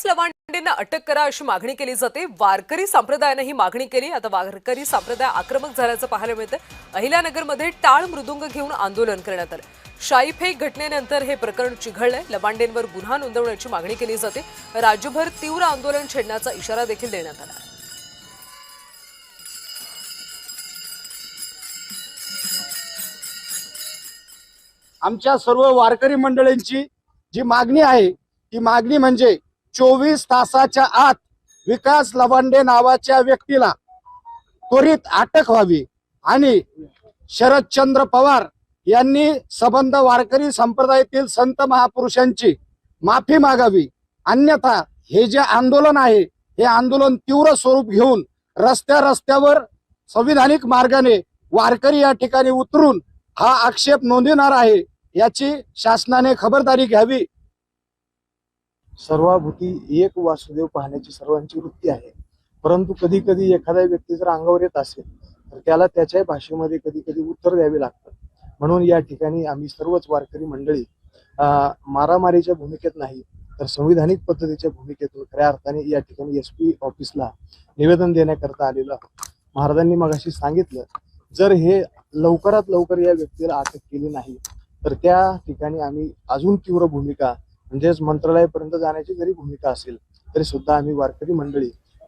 लवांडेंना अटक करा अशी मागणी केली जाते। वारकरी संप्रदायाने ही मागणी केली। आता वारकरी संप्रदाय आक्रमक झाल्याचं पाहायला मिळतं। अहिल्यानगरमध्ये टाळ मृदुंग घेऊन आंदोलन करण्यात आलं। शाईफेक घटनेनंतर हे प्रकरण चिघळलंय। लवांडेंवर गुन्हा नोंदवण्याची मागणी केली जाते। राज्यभर तीव्र आंदोलन छेडण्याचा इशारा देखील देण्यात आला। आमच्या सर्व वारकरी मंडळींची जी मागणी आहे ती मागणी म्हणजे 24 तासाच्या आत विकास लवांडे नावाच्या व्यक्तीला त्वरित अटक व्हावी आणि शरदचंद्र पवार यांनी संबंध वारकरी संप्रदायातील संत महापुरुषांची माफी मागावी। अन्यथा हे जे आंदोलन आहे हे आंदोलन तीव्र स्वरूप घेऊन रस्त्यावर संविधानिक मार्गाने वारकरी या ठिकाणी उतरून हा आक्षेप नोंदवणार आहे। याची शासनाने खबरदारी घ्यावी। सर्वाभूती एक वासुदेव पाहण्याची सर्वांची वृत्ती आहे, परंतु कधी कधी एखाद्या व्यक्ती जर अंगावर येत असेल तर त्याला त्याच्या भाषेमध्ये कधी कधी उत्तर द्यावे लागतात। म्हणून या ठिकाणी आम्ही सर्वच वारकरी मंडळी मारामारीच्या भूमिकेत नाही तर संविधानिक पद्धतीच्या भूमिकेतून खऱ्या अर्थाने या ठिकाणी SP ऑफिसला निवेदन देण्याकरता आलेलो आहोत। महाराजांनी मगाशी सांगितलं, जर हे लवकरात लवकर या व्यक्तीला अटक केली नाही तर त्या ठिकाणी आम्ही अजून तीव्र भूमिका म्हणजेच मंत्रालयापर्यंत जाण्याची जरी भूमिका असेल तरी सुद्धा आम्ही वारकरी मंडळी